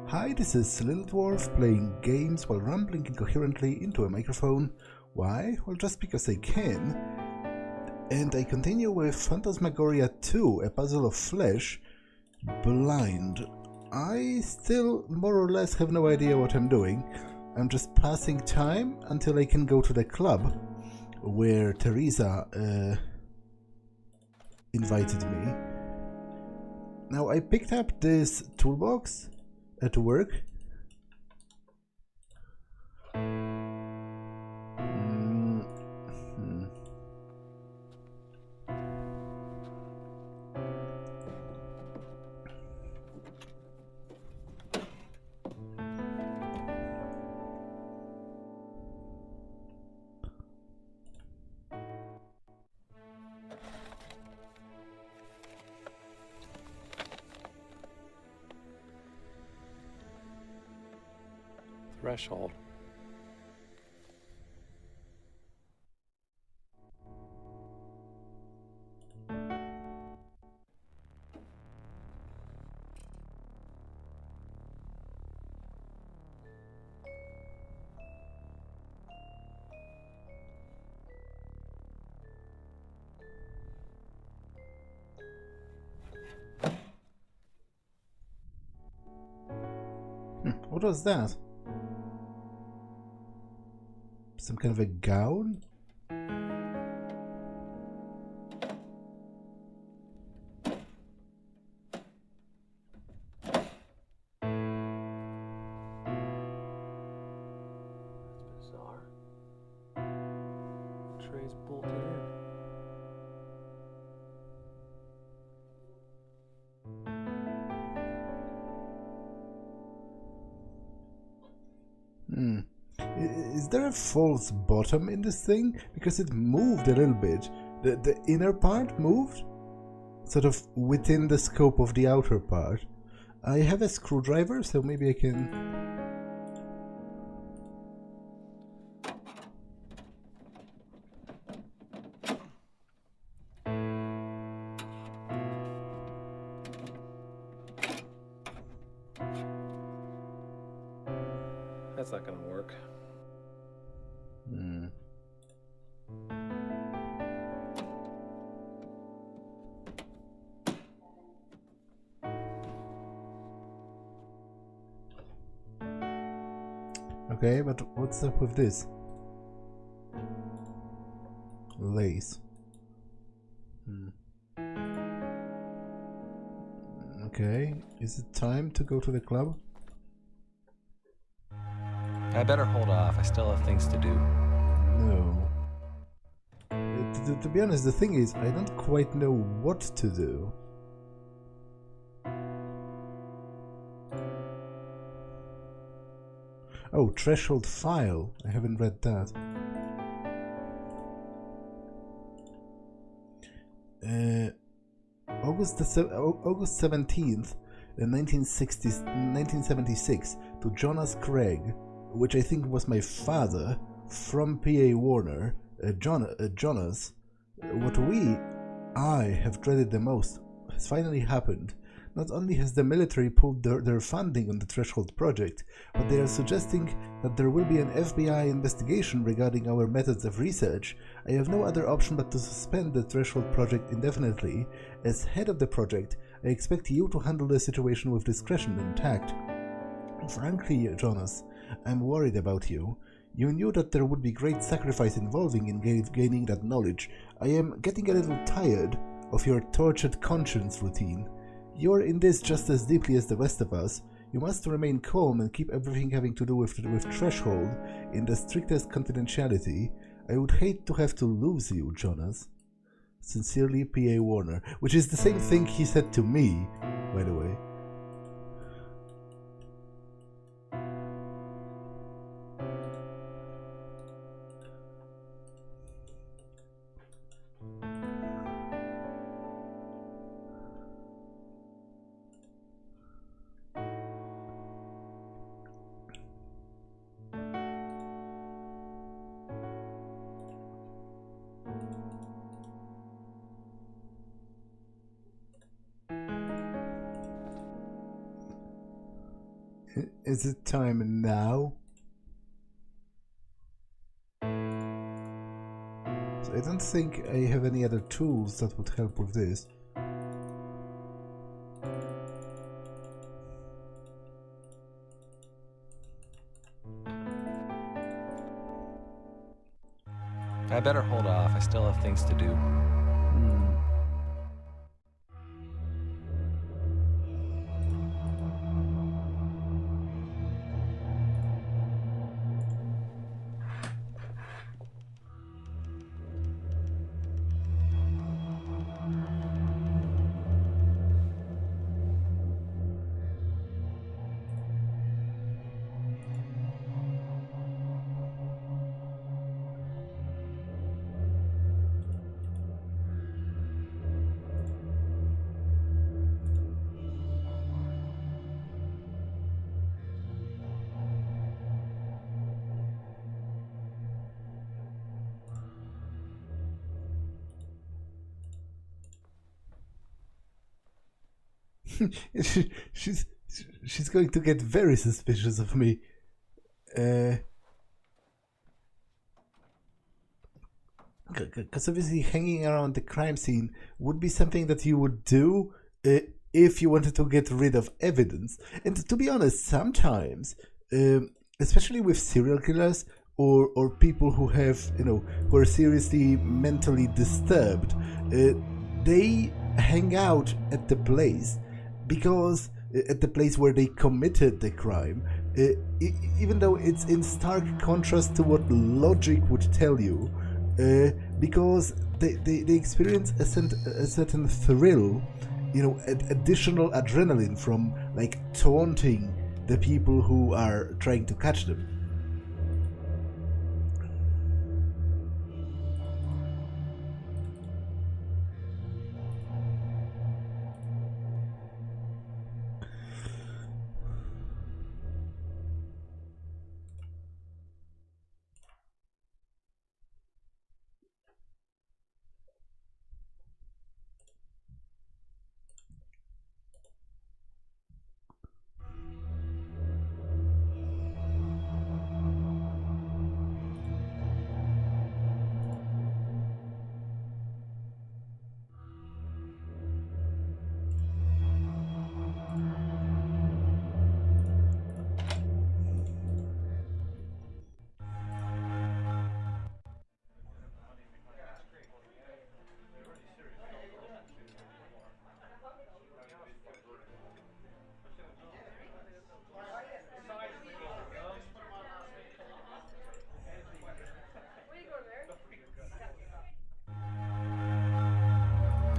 Hi, this is Little Dwarf playing games while rambling incoherently into a microphone. Why? Well, just because I can. And I continue with Phantasmagoria 2, a puzzle of flesh, blind. I still more or less have no idea what I'm doing. I'm just passing time until I can go to the club where Teresa invited me. Now, I picked up this toolbox at work. Threshold. What was that? Some kind of a gown? That's bizarre. Tray's bolted in. Is there a false bottom in this thing? Because it moved a little bit. The inner part moved? Sort of within the scope of the outer part. I have a screwdriver, so maybe I can... That's not gonna work. Okay, but what's up with this? Lace. Okay, is it time to go to the club? I better hold off. I still have things to do. No. To be honest, the thing is, I don't quite know what to do. Oh, threshold file. I haven't read that. August 17th, 1976, to Jonas Craig, which I think was my father, from P.A. Warner. Jonas, what I have dreaded the most has finally happened. Not only has the military pulled their funding on the Threshold project, but they are suggesting that there will be an FBI investigation regarding our methods of research. I have no other option but to suspend the Threshold project indefinitely. As head of the project, I expect you to handle the situation with discretion and tact. Frankly, Jonas, I'm worried about you. You knew that there would be great sacrifice involving in gaining that knowledge. I am getting a little tired of your tortured conscience routine. You're in this just as deeply as the rest of us. You must remain calm and keep everything having to do with Threshold in the strictest confidentiality. I would hate to have to lose you, Jonas. Sincerely, P.A. Warner. Which is the same thing he said to me, by the way. Is it time now? So I don't think I have any other tools that would help with this. I better hold off. I still have things to do. She's going to get very suspicious of me. Because obviously hanging around the crime scene would be something that you would do if you wanted to get rid of evidence. And to be honest, sometimes, especially with serial killers or people who have, who are seriously mentally disturbed, they hang out at the place because at the place where they committed the crime, even though it's in stark contrast to what logic would tell you, because they experience a certain thrill, additional adrenaline from like taunting the people who are trying to catch them.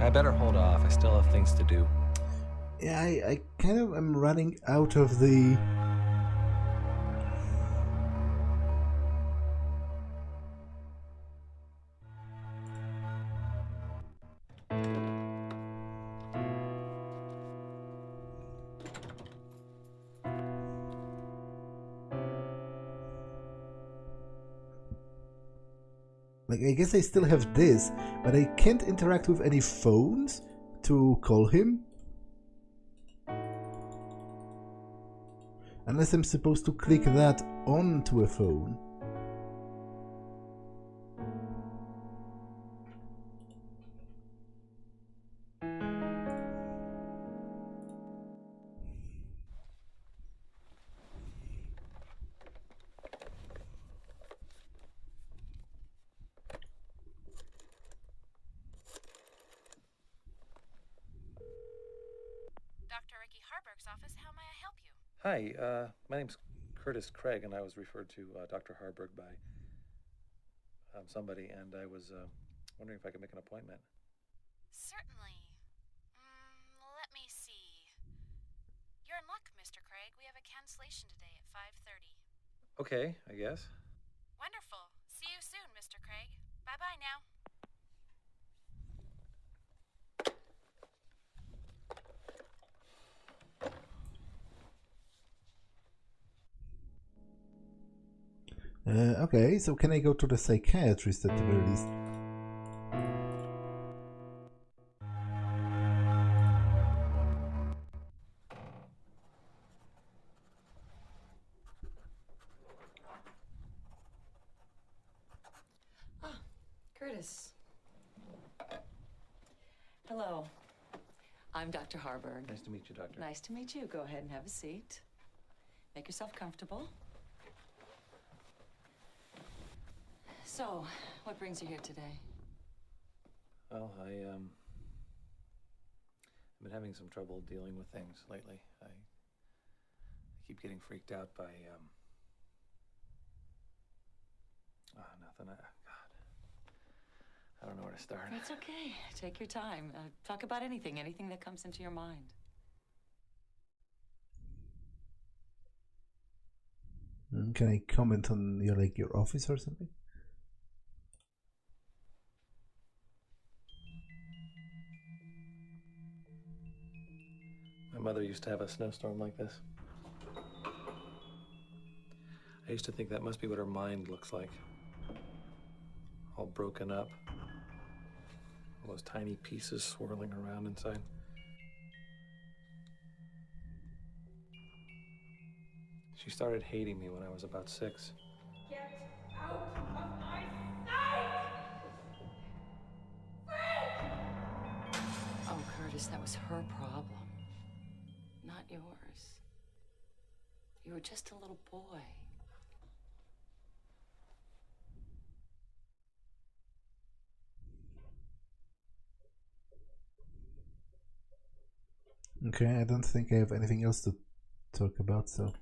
I better hold off. I still have things to do. Yeah, I kind of am running out of the... Like, I guess I still have this, but I can't interact with any phones to call him. Unless I'm supposed to click that onto a phone. Office. How may I help you? Hi, my name's Curtis Craig, and I was referred to Dr. Harburg by somebody, and I was wondering if I could make an appointment. Certainly. Let me see. You're in luck, Mr. Craig. We have a cancellation today at 5:30. Okay, I guess. Wonderful. See you soon, Mr. Craig. Bye-bye now. Okay, so can I go to the psychiatrist at the very least? Curtis. Hello. I'm Dr. Harburg. Nice to meet you, Doctor. Nice to meet you. Go ahead and have a seat. Make yourself comfortable. So, what brings you here today? Well, I've been having some trouble dealing with things lately. I keep getting freaked out by, nothing. God. I don't know where to start. That's okay. Take your time. Talk about anything that comes into your mind. Can I comment on your office or something? My mother used to have a snowstorm like this. I used to think that must be what her mind looks like. All broken up. All those tiny pieces swirling around inside. She started hating me when I was about 6. Get out of my sight! Frank! Oh, Curtis, that was her problem, not yours. You were just a little boy. Okay, I don't think I have anything else to talk about, so...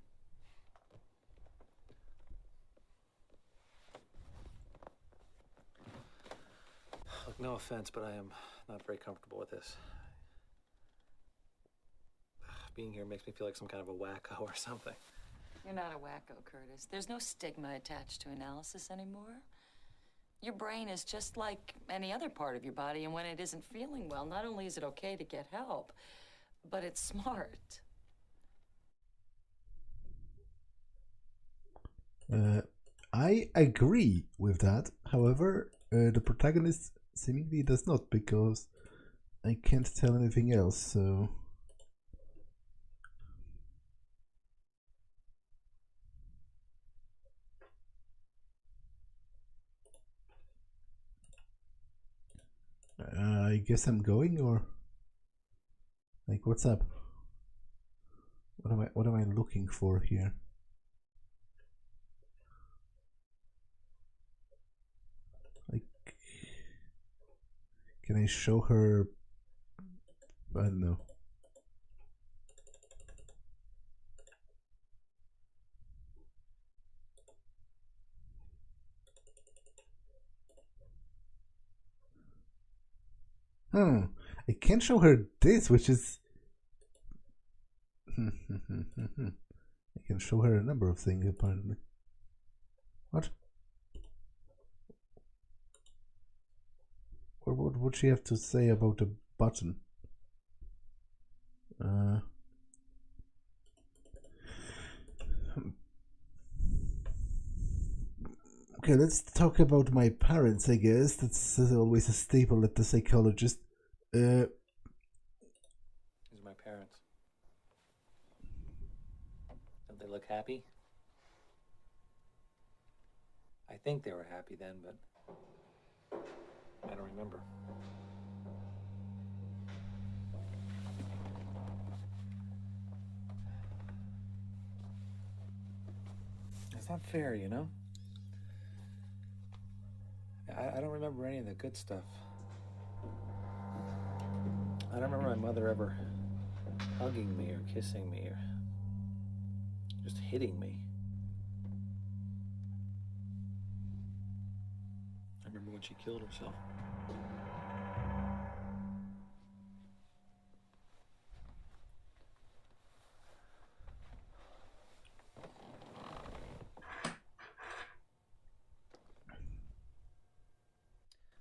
Look, no offense, but I am not very comfortable with this. Being here makes me feel like some kind of a wacko or something. You're not a wacko, Curtis. There's no stigma attached to analysis anymore. Your brain is just like any other part of your body, and when it isn't feeling well, not only is it okay to get help, but it's smart. I agree with that. However, the protagonist seemingly does not, because I can't tell anything else, so... I guess I'm going, or... what's up? What am I looking for here? Can I show her? I don't know. I can't show her this, which is... I can show her a number of things, apparently. What? What would she have to say about a button? Okay, let's talk about my parents, I guess. That's always a staple at the psychologist. These are my parents. Don't they look happy? I think they were happy then, but I don't remember. It's not fair, you know? I don't remember any of the good stuff. I don't remember my mother ever hugging me or kissing me or just hitting me. I remember when she killed herself.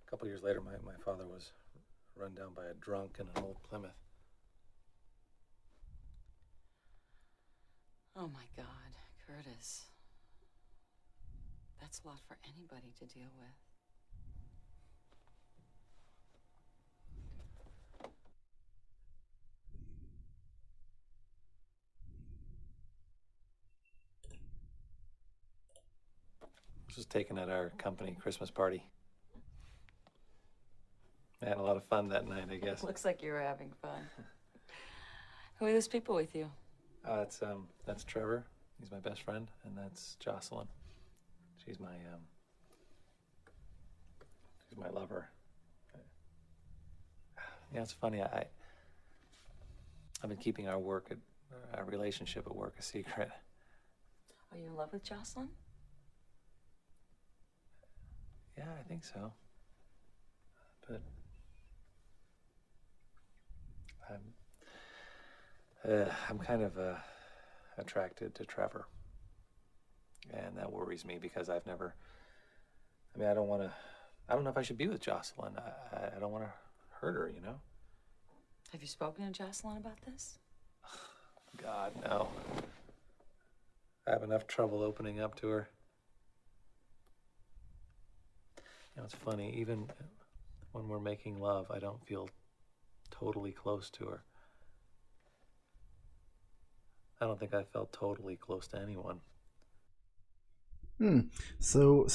A couple years later, my father was run down by a drunk in an old Plymouth. Oh my God, Curtis. That's a lot for anybody to deal with. This was taken at our company Christmas party. I had a lot of fun that night, I guess. Looks like you were having fun. Who are those people with you? That's Trevor. He's my best friend, and that's Jocilyn. She's my lover. Yeah, it's funny. I've been keeping our relationship at work a secret. Are you in love with Jocilyn? Yeah, I think so. But I'm kind of attracted to Trevor, and that worries me because I don't know if I should be with Jocilyn. I don't want to hurt her, you know? Have you spoken to Jocilyn about this? God, no. I have enough trouble opening up to her. You know, it's funny, even when we're making love, I don't feel totally close to her. I don't think I felt totally close to anyone. So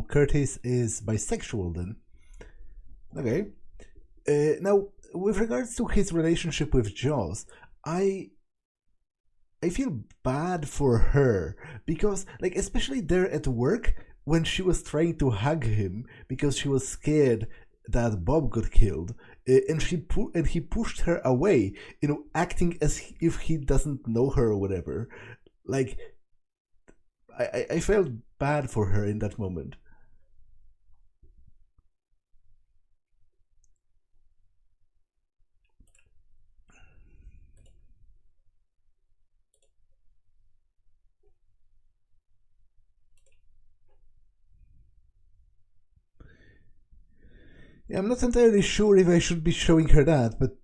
Curtis is bisexual then. Okay. Now, with regards to his relationship with Joss, I feel bad for her because, like, especially there at work when she was trying to hug him because she was scared that Bob got killed, and he pushed her away, you know, acting as if he doesn't know her or whatever. Like, I felt bad for her in that moment. Yeah, I'm not entirely sure if I should be showing her that, but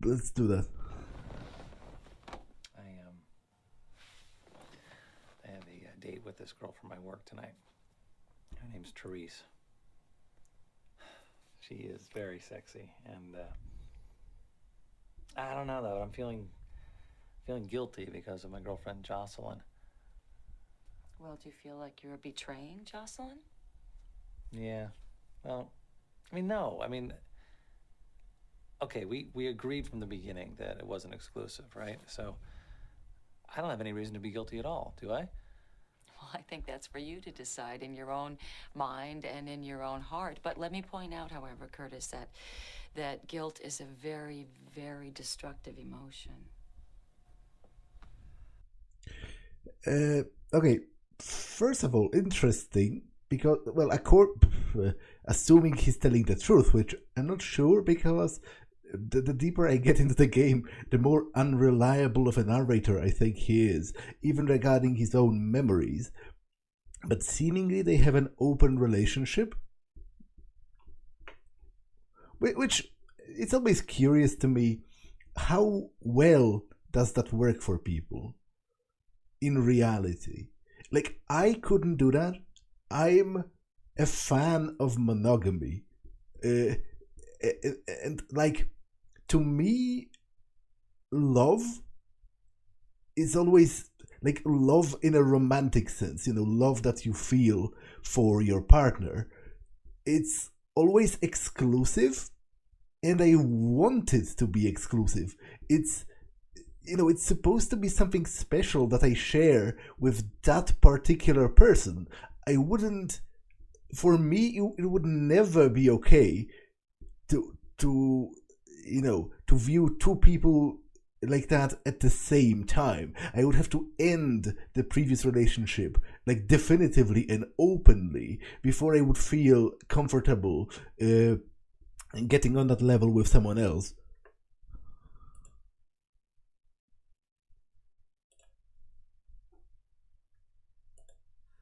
let's do that. I have a date with this girl from my work tonight. Her name's Therese. She is very sexy, and I don't know though. I'm feeling guilty because of my girlfriend Jocilyn. Well, do you feel like you're betraying Jocilyn? Yeah. Well, no. Okay, we agreed from the beginning that it wasn't exclusive, right? So I don't have any reason to be guilty at all, do I? Well, I think that's for you to decide in your own mind and in your own heart. But let me point out, however, Curtis, that guilt is a very, very destructive emotion. Okay, first of all, interesting because, well, assuming he's telling the truth, which I'm not sure because the deeper I get into the game, the more unreliable of a narrator I think he is, even regarding his own memories. But seemingly they have an open relationship, which it's always curious to me, how well does that work for people in reality? Like, I couldn't do that. I'm a fan of monogamy. And like, to me, love is always like love in a romantic sense, you know, love that you feel for your partner. It's always exclusive, and I want it to be exclusive. It's, you know, it's supposed to be something special that I share with that particular person. For me, it would never be okay to view two people like that at the same time. I would have to end the previous relationship, like, definitively and openly before I would feel comfortable getting on that level with someone else.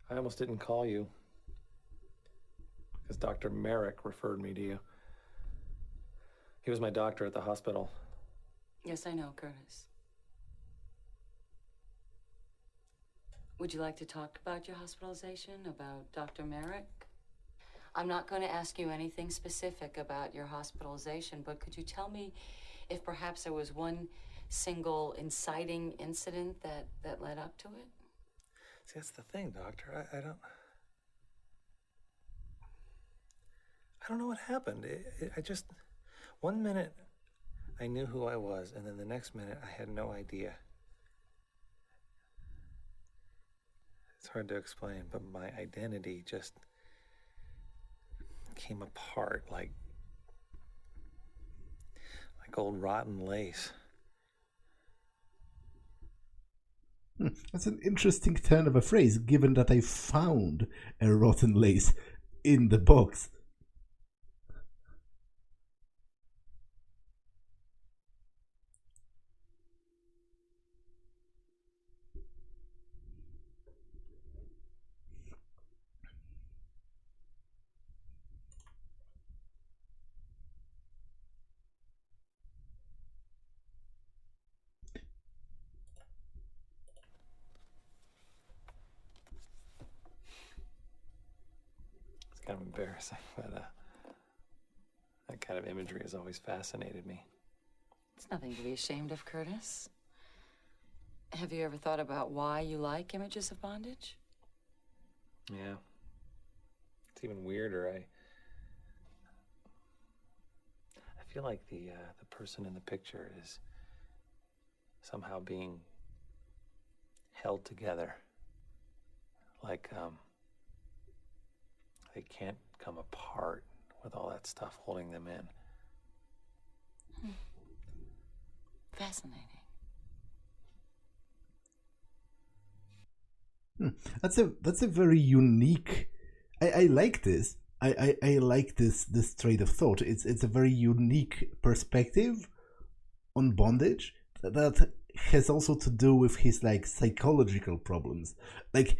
I almost didn't call you because Dr. Merrick referred me to you. He was my doctor at the hospital. Yes, I know, Curtis. Would you like to talk about your hospitalization, about Dr. Merrick? I'm not going to ask you anything specific about your hospitalization, but could you tell me if perhaps there was one single inciting incident that led up to it? See, that's the thing, Doctor. I don't... don't know what happened. I just, one minute I knew who I was, and then the next minute I had no idea. It's hard to explain, but my identity just came apart like old rotten lace. That's an interesting turn of a phrase, given that I found a rotten lace in the box. Kind of embarrassing, but that kind of imagery has always fascinated me. It's nothing to be ashamed of, Curtis. Have you ever thought about why you like images of bondage? Yeah. It's even weirder. I feel like the person in the picture is somehow being held together. Like, they can't come apart with all that stuff holding them in. Fascinating. That's a very unique. I like this. I like this train of thought. It's a very unique perspective on bondage that has also to do with his like psychological problems. Like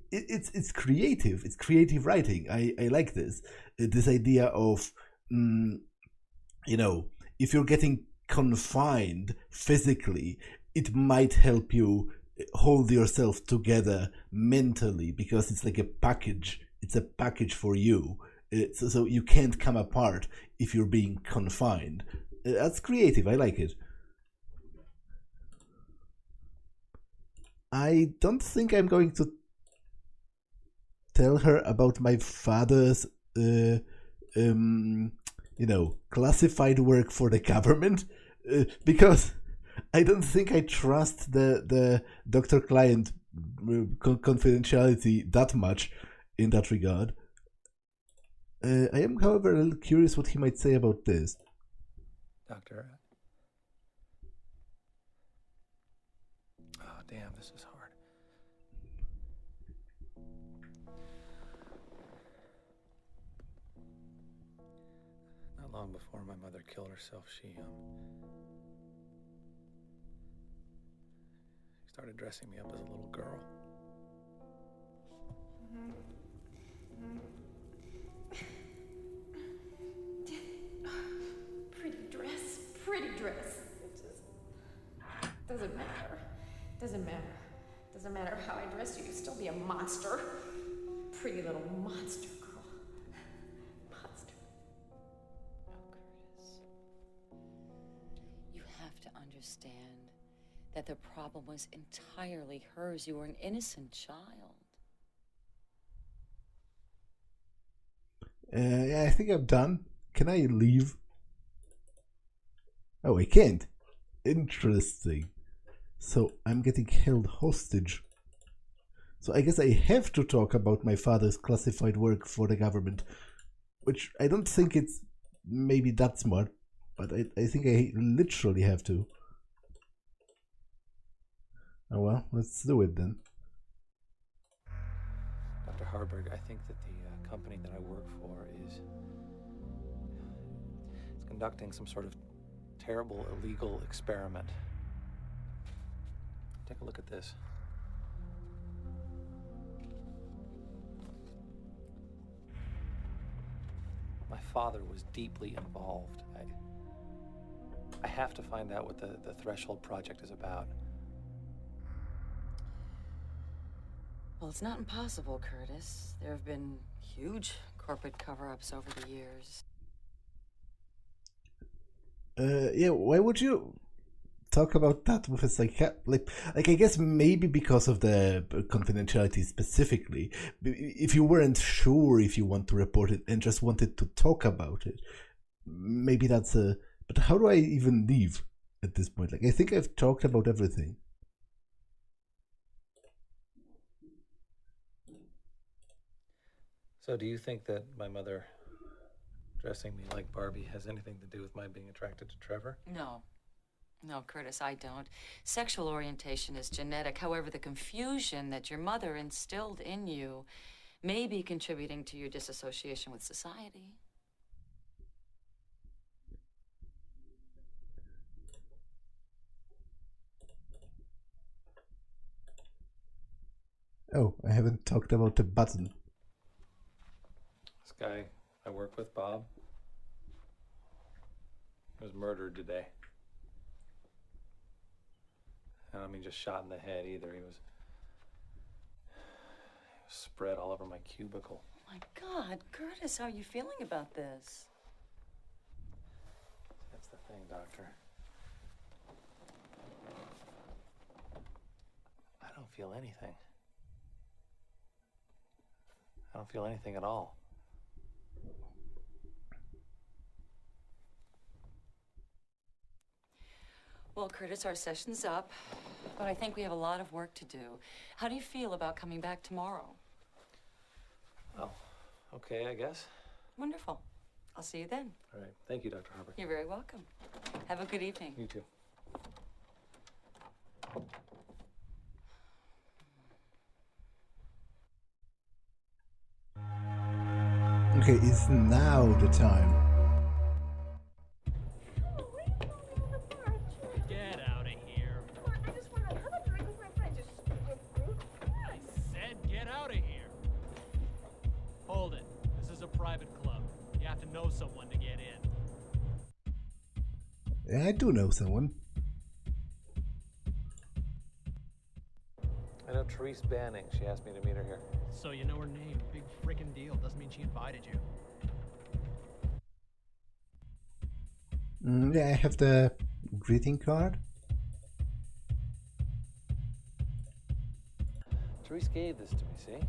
it's creative. It's creative writing. I like this. This idea of if you're getting confined physically, it might help you hold yourself together mentally because it's like a package. It's a package for you. So you can't come apart if you're being confined. That's creative. I like it. I don't think I'm going to tell her about my father's, classified work for the government, because I don't think I trust the doctor-client confidentiality that much in that regard. I am, however, a little curious what he might say about this. Doctor. Oh, damn, this is hard. Not long before my mother killed herself, she started dressing me up as a little girl. Pretty dress. It just doesn't matter. Doesn't matter how I dress you. You'd still be a monster. Pretty little monster, girl. Monster. Oh, Curtis. You have to understand that the problem was entirely hers. You were an innocent child. I think I'm done. Can I leave? Oh, I can't. Interesting. So I'm getting held hostage. So I guess I have to talk about my father's classified work for the government, which I don't think it's maybe that smart, but I think I literally have to. Oh well, let's do it then. Dr. Harburg, I think that the company that I work for is conducting some sort of terrible illegal experiment. Take a look at this. My father was deeply involved. I have to find out what the Threshold Project is about. Well, it's not impossible, Curtis. There have been huge corporate cover-ups over the years. Yeah, why would you talk about that with a psychiatrist? Like I guess maybe because of the confidentiality specifically. If you weren't sure if you want to report it and just wanted to talk about it, maybe that's a. But how do I even leave at this point? Like I think I've talked about everything. So do you think that my mother dressing me like Barbie has anything to do with my being attracted to Trevor? No. No, Curtis, I don't. Sexual orientation is genetic. However, the confusion that your mother instilled in you may be contributing to your disassociation with society. Oh, I haven't talked about the button. This guy I work with, Bob, was murdered today. I don't mean just shot in the head either. He was spread all over my cubicle. Oh my God, Curtis, how are you feeling about this? That's the thing, Doctor. I don't feel anything. I don't feel anything at all. Well, Curtis, our session's up, but I think we have a lot of work to do. How do you feel about coming back tomorrow? Well, okay, I guess. Wonderful. I'll see you then. All right. Thank you, Dr. Harper. You're very welcome. Have a good evening. You too. Okay, is now the time. Get out of here. I just want to have a drink with my friend. Just I said get out of here. Hold it. This is a private club. You have to know someone to get in. Yeah, I do know someone. I know Therese Banning. She asked me to meet her here. So you know her name. Big frickin' deal. Doesn't mean she invited you. Yeah, I have the greeting card. Therese gave this to me, see?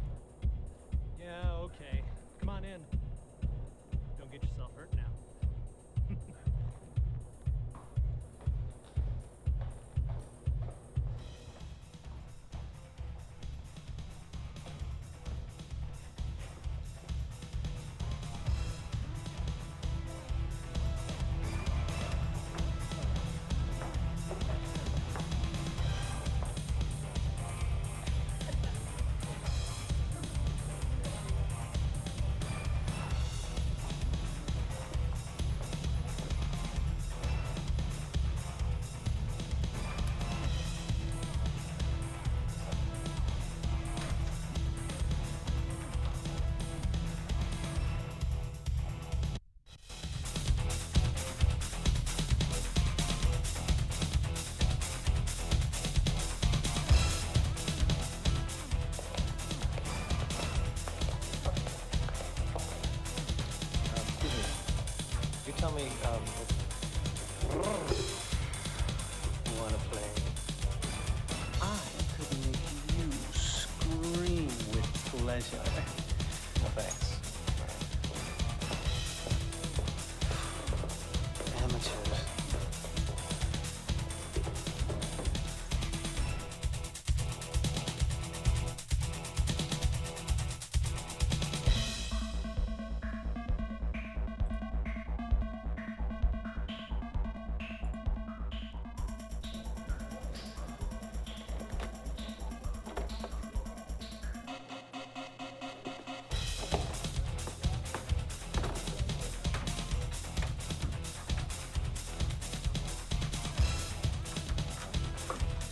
Yeah, okay. Come on in. Don't get yourself hurt now. Excuse me. You tell me if you want to play. I could make you scream with pleasure. No thanks. Amateurs.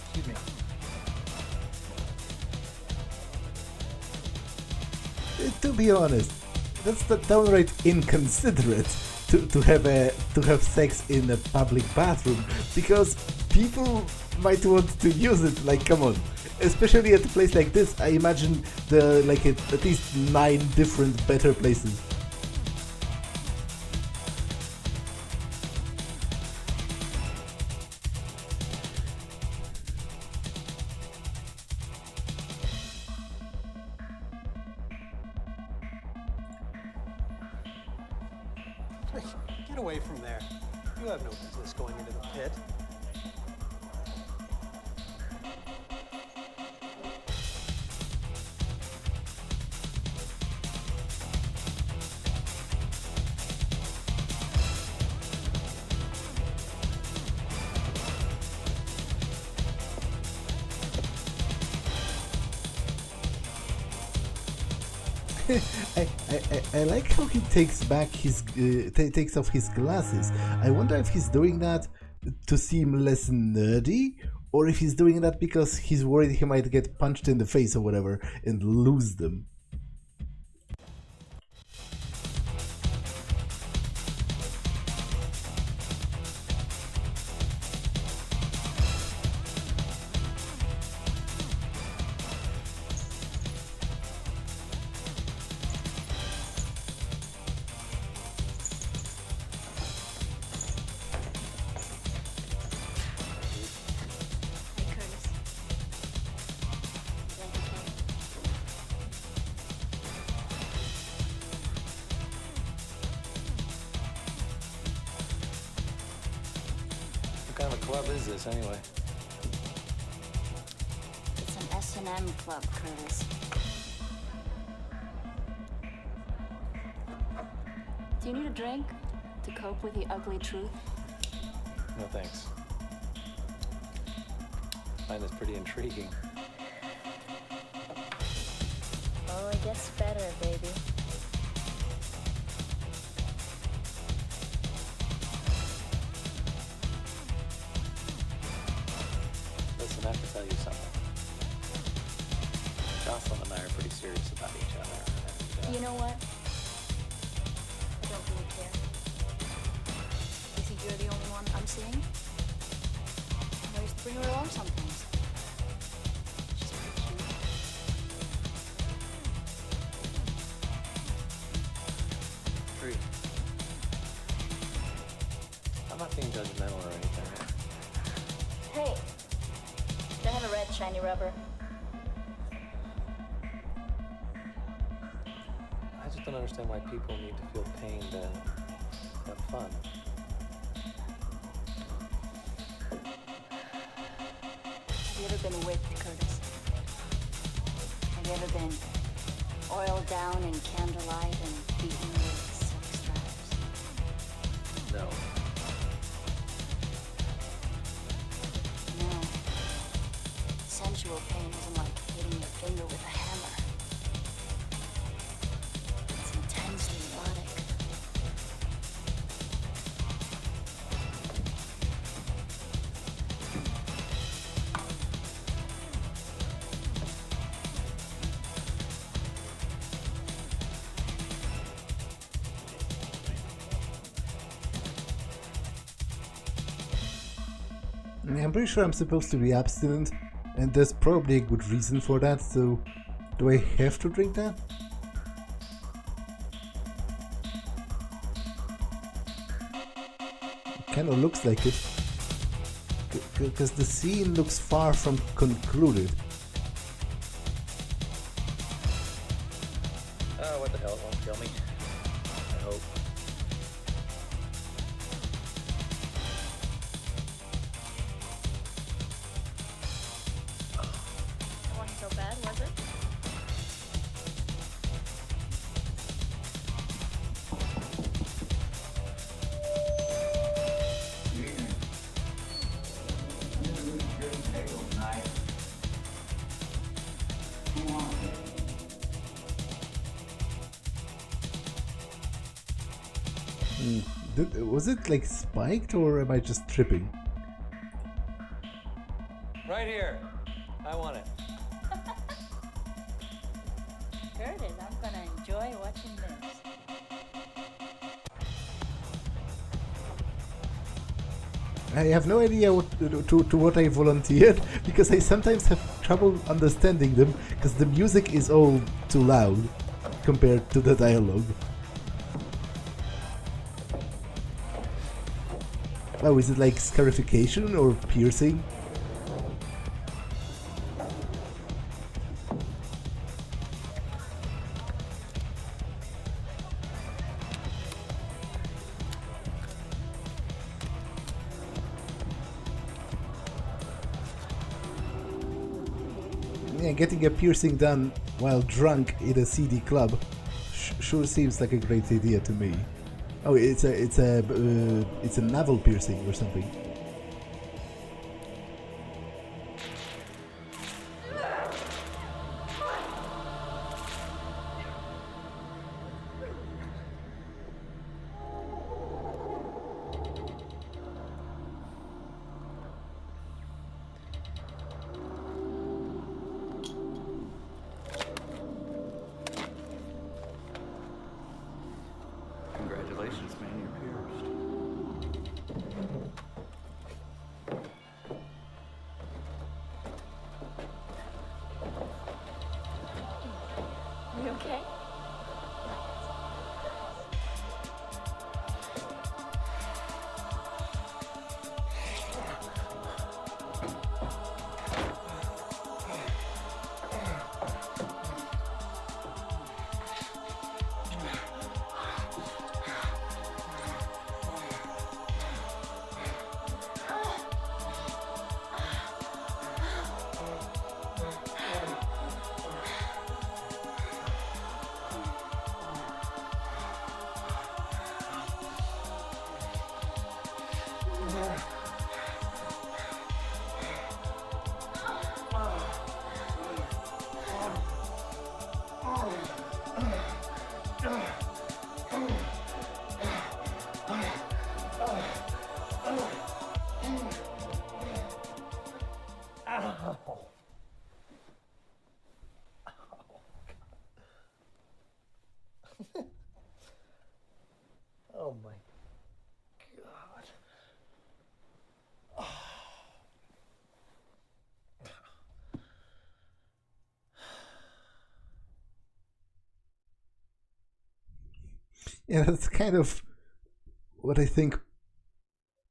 Excuse me. To be honest, that's downright inconsiderate to have sex in a public bathroom, because people might want to use it. Like, come on, especially at a place like this. I imagine at least 9 different better places. Get away from there. You have no business going into the pit. I like how he takes back his takes off his glasses. I wonder if he's doing that to seem less nerdy, or if he's doing that because he's worried he might get punched in the face or whatever and lose them. What kind of a club is this, anyway? It's an S&M club, Curtis. Do you need a drink to cope with the ugly truth? No thanks. I find this pretty intriguing. Oh, it gets better, baby. Listen, I have to tell you something. Jocilyn and I are pretty serious about each other. And, You know what? I don't really care. You think you're the only one I'm seeing? I used to bring her along sometimes. She's pretty cute. Tree. I'm not being judgmental or anything. Hey, do I have a red shiny rubber? I just don't understand why people need to feel pain to have fun. Have you ever been whipped, Curtis? Have you ever been oiled down in candlelight and beaten with silk straps? No. No. Sensual pain isn't like hitting your finger with a hammer. It's intensely erotic. I'm pretty sure I'm supposed to be abstinent, and there's probably a good reason for that, so do I have to drink that? Kinda looks like it. Because the scene looks far from concluded. Oh, what the hell, it won't kill me. I hope. It wasn't so bad, was it? Was it like spiked, or am I just tripping? Right here. I want it. Curtis, I'm gonna enjoy watching this. I have no idea what to what I volunteered, because I sometimes have trouble understanding them, because the music is all too loud compared to the dialogue. Oh, is it like scarification or piercing? Yeah, getting a piercing done while drunk in a seedy club sure seems like a great idea to me. Oh, it's a navel piercing or something. Congratulations, man, you're pierced. You okay? Oh my God. Yeah, that's kind of what I think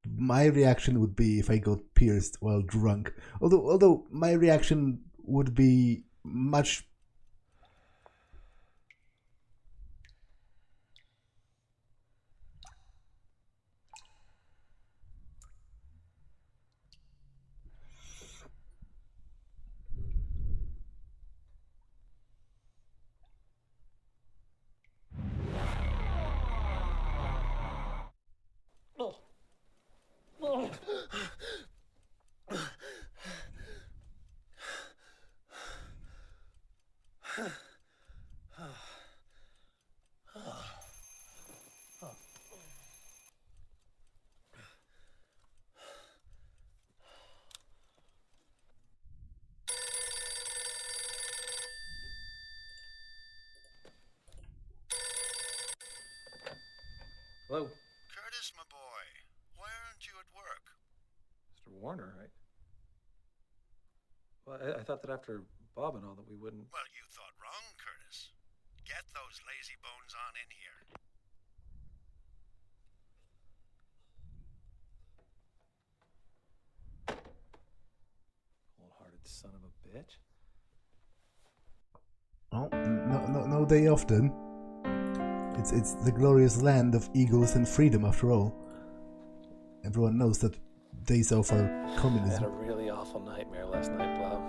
my reaction would be if I got pierced while drunk. Although my reaction would be much. Hello, Curtis, my boy, why aren't you at work? Mr. Warner, right? Well, I thought that after Bob and all that we wouldn't. Well, you thought wrong, Curtis. Get those lazy bones on in here. Cold-hearted son of a bitch. Oh, no day often. It's the glorious land of eagles and freedom, after all. Everyone knows that days off are I communism. had a really awful nightmare last night, Blau.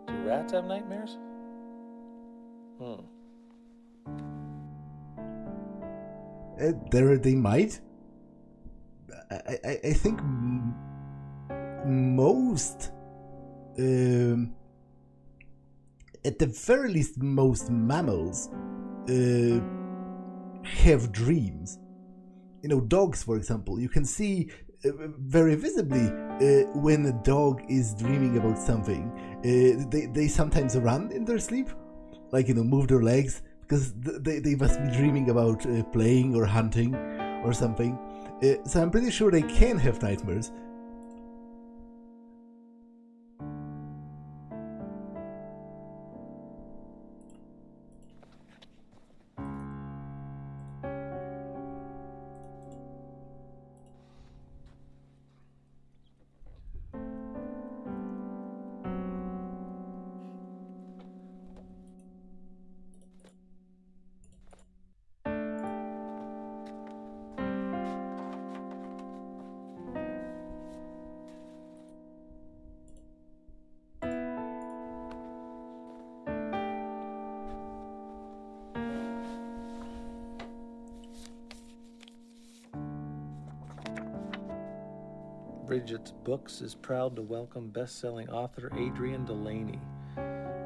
Do rats have nightmares? They might. I think most, at the very least, most mammals have dreams. You know, dogs, for example, you can see very visibly when a dog is dreaming about something. They sometimes run in their sleep, like, you know, move their legs, because they must be dreaming about playing or hunting or something. So I'm pretty sure they can have nightmares. Bridget's Books is proud to welcome best-selling author Adrienne Delaney.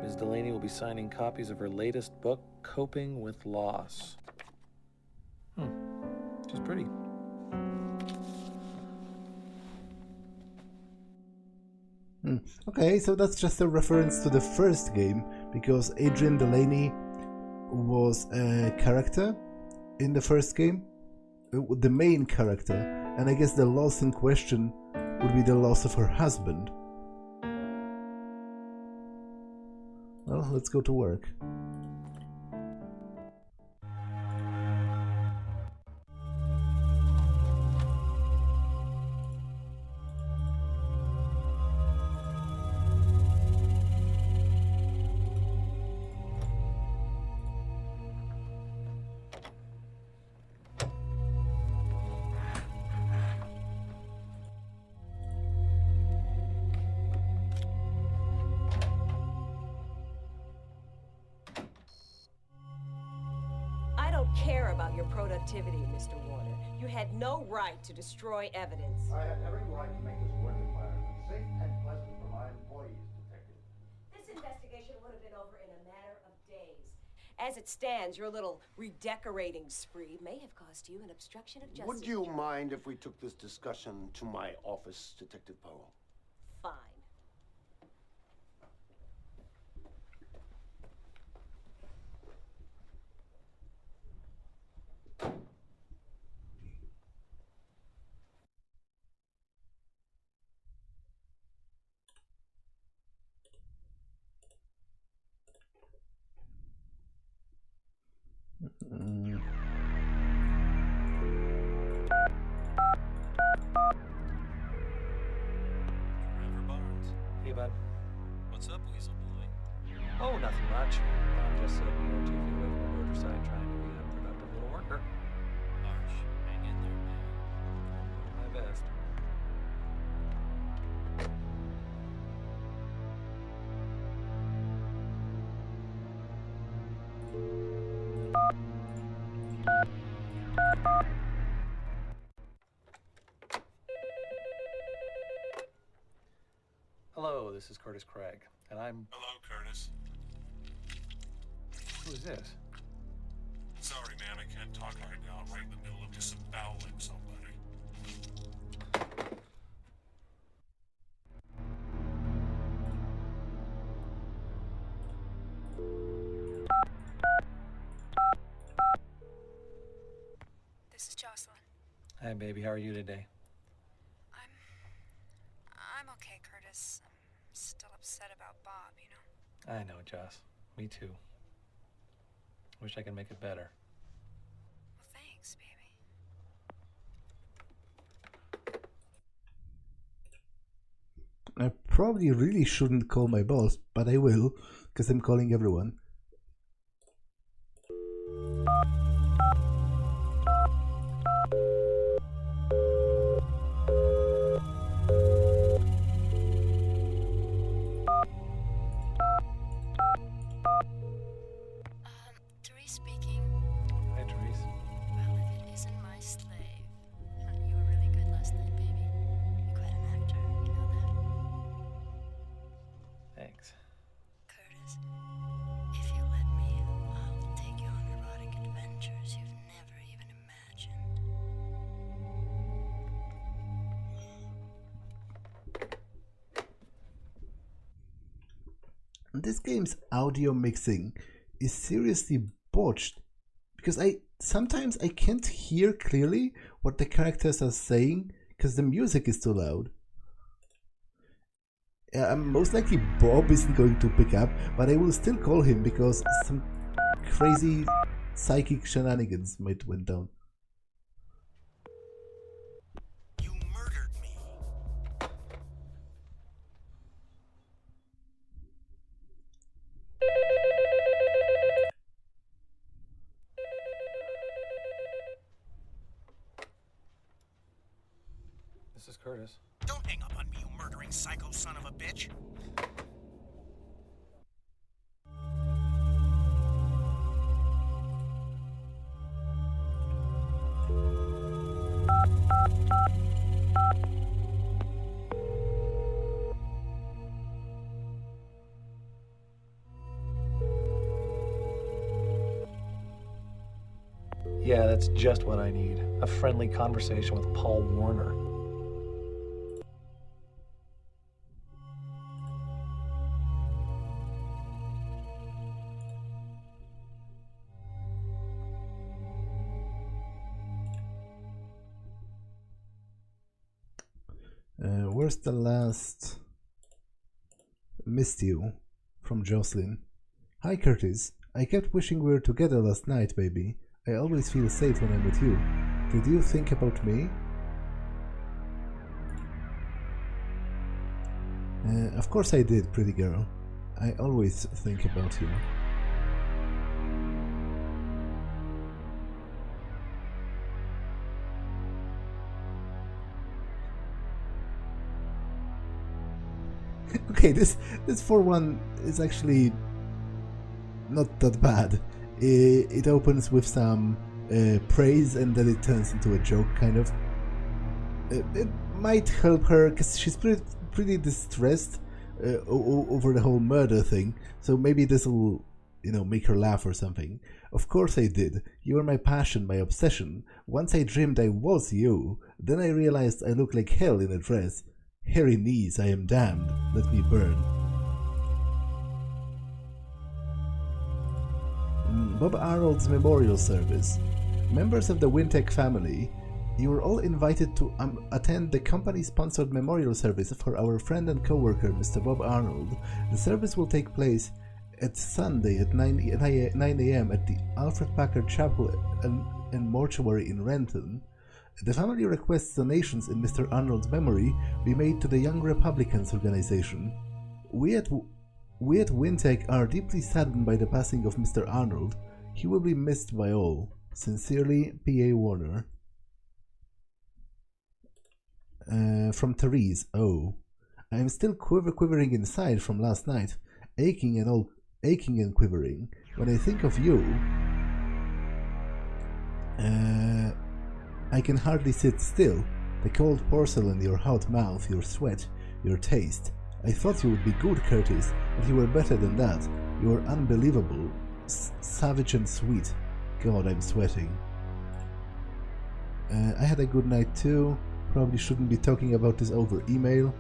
Ms. Delaney will be signing copies of her latest book, Coping with Loss. She's pretty. Okay, so that's just a reference to the first game, because Adrienne Delaney was a character in the first game, the main character, and I guess the loss in question would be the loss of her husband. Well, let's go to work. Care about your productivity, Mr. Warner. You had no right to destroy evidence. I had every right to make this work environment safe and pleasant for my employees, Detective. This investigation would have been over in a matter of days. As it stands, your little redecorating spree may have cost you an obstruction of justice. Would you mind if we took this discussion to my office, Detective Powell? Fine. Hey, bud. What's up, Weasel Boy? Oh, nothing much. I'm just sitting here 2 feet away from the roadside trying to be a productive little worker. Harsh. Hang in there, man. My best. Hello, this is Curtis Craig, and I'm... Hello, Curtis. Who's this? Sorry, man, I can't talk right now. I'm right in the middle of disemboweling somebody. This is Jocilyn. Hi, baby. How are you today? I'm okay, Curtis. I'm still upset about Bob, you know? I know, Joss. Me too. Wish I could make it better. Well, thanks, baby. I probably really shouldn't call my boss, but I will, because I'm calling everyone. Therese speaking. Hi, Therese. Well, if it isn't my slave. You were really good last night, baby. You're quite an actor, you know that? Thanks. Curtis, if you let me, I'll take you on erotic adventures you've never even imagined. This game's audio mixing is seriously botched, because sometimes I can't hear clearly what the characters are saying because the music is too loud. Most likely Bob isn't going to pick up, but I will still call him because some crazy psychic shenanigans might went down. You murdered me. This is Curtis. Don't hang up on me, you murdering psycho son of a bitch. Yeah, that's just what I need. A friendly conversation with Paul Warner. Where's the last missed you from Jocilyn? Hi Curtis, I kept wishing we were together last night, baby. I always feel safe when I'm with you. Did you think about me? Of course I did, pretty girl. I always think about you. Okay, this for one is actually not that bad. It opens with some praise and then it turns into a joke, kind of. It might help her because she's pretty distressed over the whole murder thing. So maybe this will, make her laugh or something. Of course I did. You were my passion, my obsession. Once I dreamed I was you. Then I realized I look like hell in a dress. Hairy knees, I am damned. Let me burn. Bob Arnold's memorial service. Members of the WynTech family, you are all invited to attend the company-sponsored memorial service for our friend and co-worker, Mr. Bob Arnold. The service will take place at Sunday at 9 a.m. at the Alfred Packard Chapel and Mortuary in Renton. The family requests donations in Mr. Arnold's memory be made to the Young Republicans organization. We at WynTech are deeply saddened by the passing of Mr. Arnold. He will be missed by all. Sincerely, P.A. Warner. From Therese. Oh, I am still quivering inside from last night, aching and quivering. When I think of you, I can hardly sit still. The cold porcelain, your hot mouth, your sweat, your taste. I thought you would be good, Curtis, but you were better than that. You were unbelievable, savage and sweet. God, I'm sweating. I had a good night too. Probably shouldn't be talking about this over email.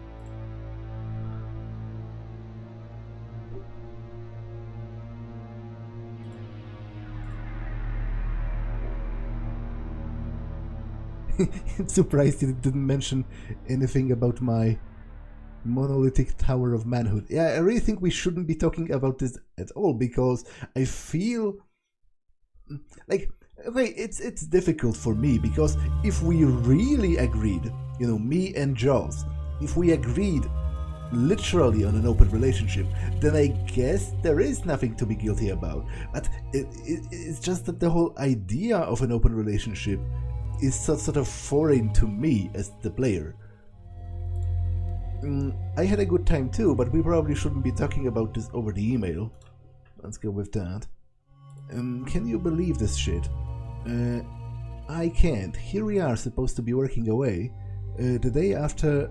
I'm surprised it didn't mention anything about my monolithic tower of manhood. Yeah, I really think we shouldn't be talking about this at all, because I feel like, okay, it's difficult for me, because if we really agreed, me and Jaws, if we agreed literally on an open relationship, then I guess there is nothing to be guilty about. But it's just that the whole idea of an open relationship is sort of foreign to me as the player. I had a good time too, but we probably shouldn't be talking about this over the email. Let's go with that. Can you believe this shit? I can't. Here we are supposed to be working away, the day after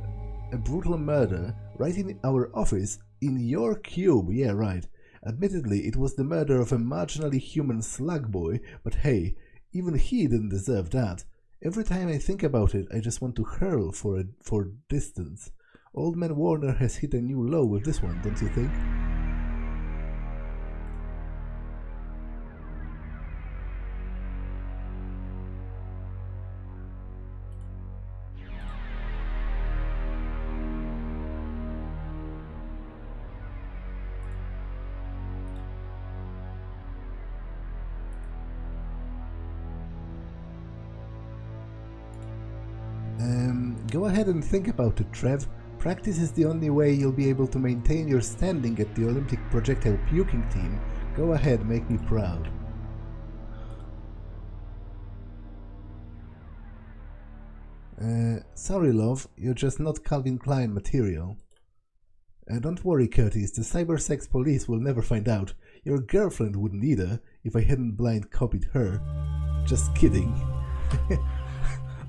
a brutal murder, right in our office, in your cube, yeah right. Admittedly, it was the murder of a marginally human slug boy, but hey, even he didn't deserve that. Every time I think about it, I just want to hurl for distance. Old Man Warner has hit a new low with this one, don't you think? Go ahead and think about it, Trev. Practice is the only way you'll be able to maintain your standing at the Olympic projectile puking team. Go ahead, make me proud. Sorry, love, you're just not Calvin Klein material. Don't worry, Curtis, the cybersex police will never find out. Your girlfriend wouldn't either, if I hadn't blind copied her. Just kidding.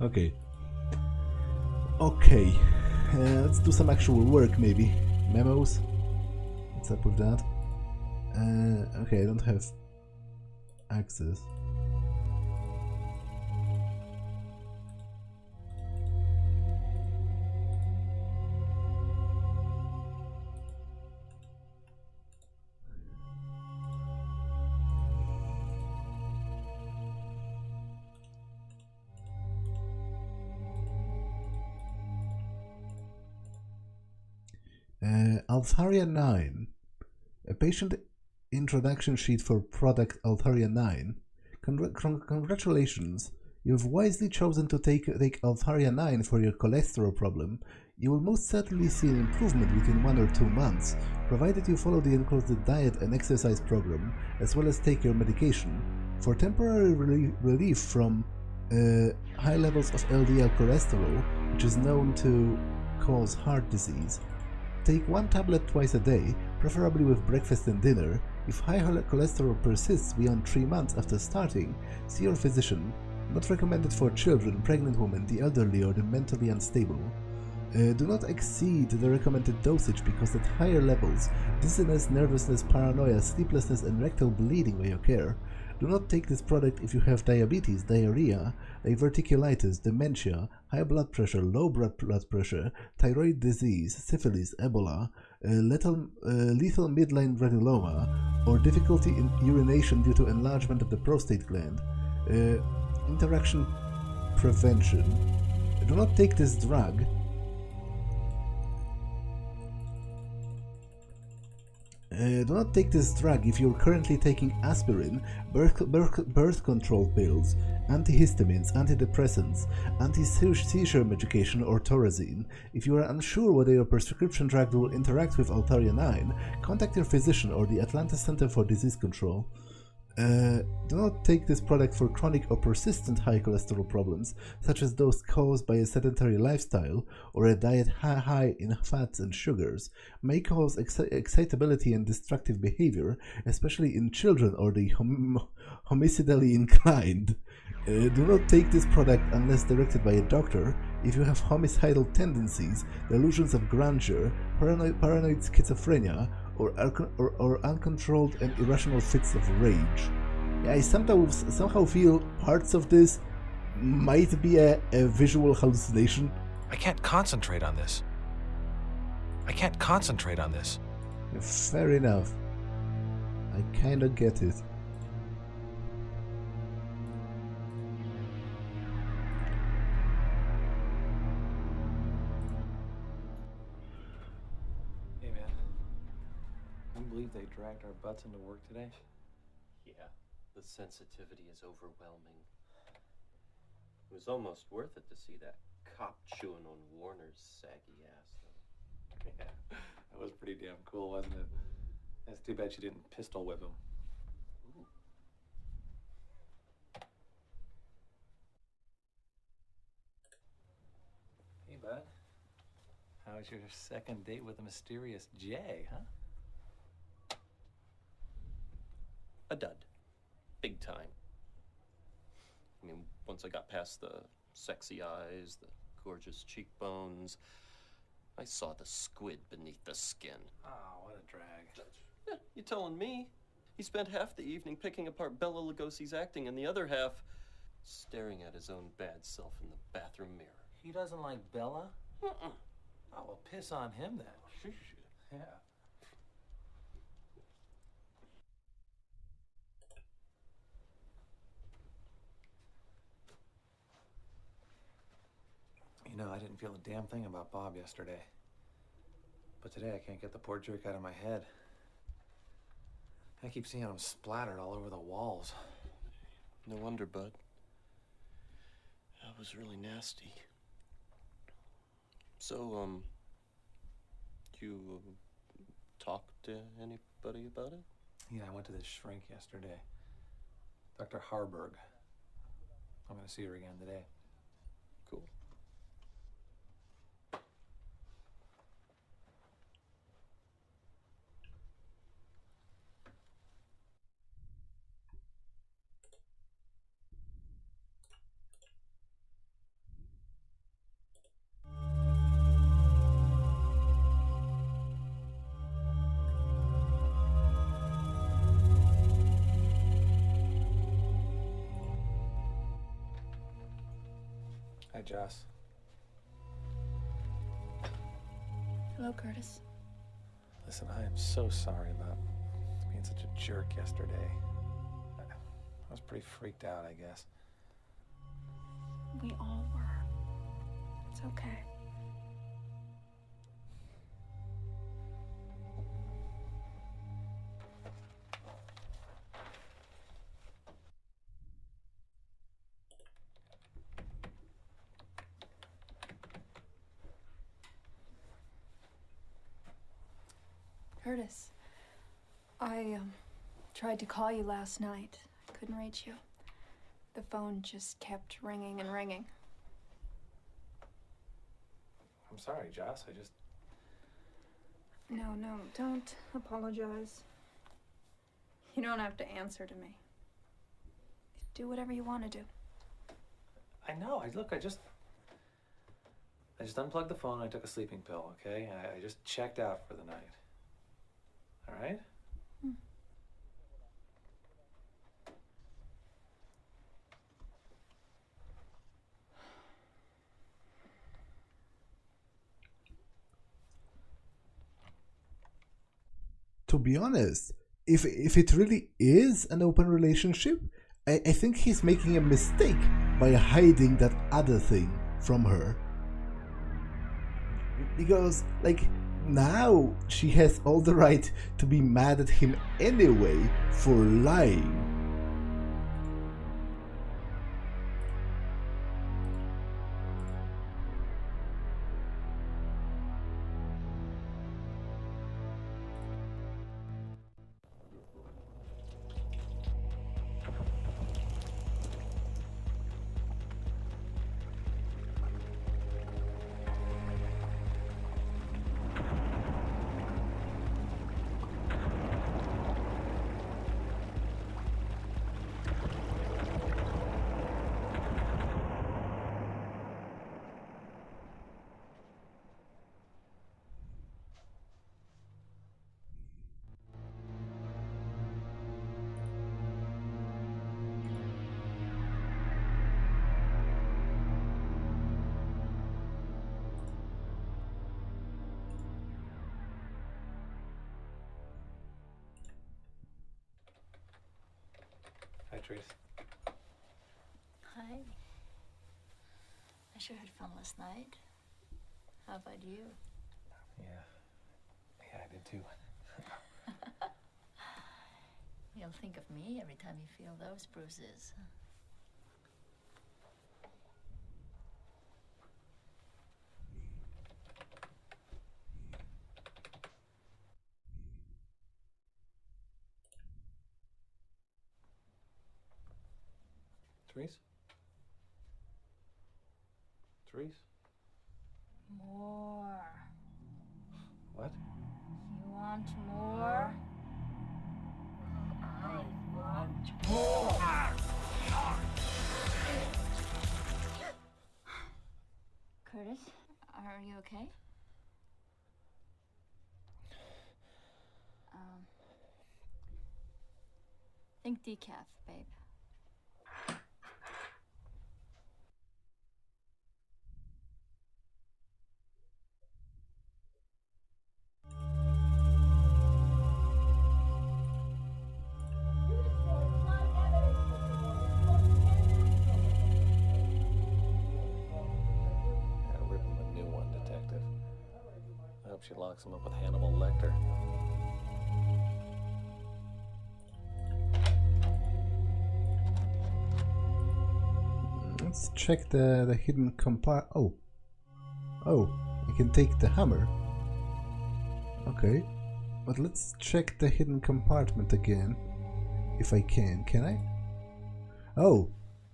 Okay. Okay, let's do some actual work, maybe. Memos? What's up with that? Okay, I don't have access. Altharia 9. A patient introduction sheet for product Altharia 9. Congratulations. You've wisely chosen to take Altharia 9 for your cholesterol problem. You will most certainly see an improvement within 1 or 2 months, provided you follow the enclosed diet and exercise program, as well as take your medication. For temporary relief from high levels of LDL cholesterol, which is known to cause heart disease, take 1 tablet twice a day, preferably with breakfast and dinner. If high cholesterol persists beyond 3 months after starting, see your physician. Not recommended for children, pregnant women, the elderly, or the mentally unstable. Do not exceed the recommended dosage because at higher levels, dizziness, nervousness, paranoia, sleeplessness, and rectal bleeding may occur. Do not take this product if you have diabetes, diarrhea, diverticulitis, dementia, high blood pressure, low blood pressure, thyroid disease, syphilis, Ebola, lethal midline granuloma, or difficulty in urination due to enlargement of the prostate gland. Interaction prevention. Do not take this drug if you're currently taking aspirin, birth control pills, antihistamines, antidepressants, anti-seizure medication, or Thorazine. If you are unsure whether your prescription drug will interact with Altharia 9, contact your physician or the Atlanta Center for Disease Control. Do not take this product for chronic or persistent high cholesterol problems, such as those caused by a sedentary lifestyle or a diet high in fats and sugars, may cause excitability and destructive behavior, especially in children or the homicidally inclined. Do not take this product unless directed by a doctor if you have homicidal tendencies, delusions of grandeur, paranoid schizophrenia, or uncontrolled and irrational fits of rage. I somehow feel parts of this might be a visual hallucination. I can't concentrate on this. Fair enough. I kinda get it. Believe they dragged our butts into work today? Yeah, the sensitivity is overwhelming. It was almost worth it to see that cop chewing on Warner's saggy ass, though. Yeah, that was pretty damn cool, wasn't it? That's too bad she didn't pistol whip him. Ooh. Hey, bud. How was your second date with a mysterious Jay, huh? A dud. Big time. I mean, once I got past the sexy eyes, the gorgeous cheekbones, I saw the squid beneath the skin. Oh, what a drag. Yeah, you telling me? He spent half the evening picking apart Bela Lugosi's acting and the other half staring at his own bad self in the bathroom mirror. He doesn't like Bella? Oh, well, piss on him then. Yeah. You know, I didn't feel a damn thing about Bob yesterday. But today I can't get the poor jerk out of my head. I keep seeing him splattered all over the walls. No wonder, bud. That was really nasty. So, you talked to anybody about it? Yeah, I went to this shrink yesterday. Dr. Harburg. I'm gonna see her again today. Cool. Hi, Joss. Hello, Curtis. Listen, I am so sorry about being such a jerk yesterday. I was pretty freaked out, I guess. We all were. It's okay. Curtis, I tried to call you last night. I couldn't reach you. The phone just kept ringing and ringing. I'm sorry, Joss. No, don't apologize. You don't have to answer to me. Do whatever you want to do. I know. Look, I just unplugged the phone and I took a sleeping pill, okay? I just checked out for the night. All right? To be honest, if it really is an open relationship, I think he's making a mistake by hiding that other thing from her. Because, like, now she has all the right to be mad at him anyway for lying. Hi, Therese. Hi. I sure had fun last night. How about you? Yeah, I did too. You'll think of me every time you feel those bruises. Therese? Therese? More. What? You want more? I want more. Curtis, are you okay? Think decaf, babe. She locks him up with Hannibal Lecter. Let's check the hidden compartment. Oh, I can take the hammer. Okay, but let's check the hidden compartment again, if I can. Can I? Oh,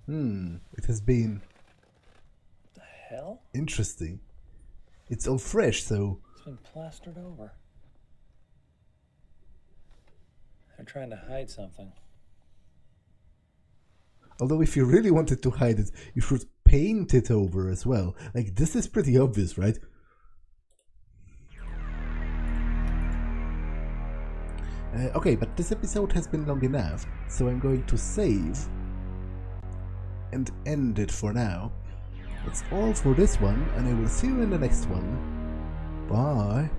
it has been. What the hell? Interesting. It's all fresh, so. It's been plastered over. They're trying to hide something. Although if you really wanted to hide it, you should paint it over as well. Like, this is pretty obvious, right? Okay, but this episode has been long enough, so I'm going to save and end it for now. That's all for this one, and I will see you in the next one. Bye.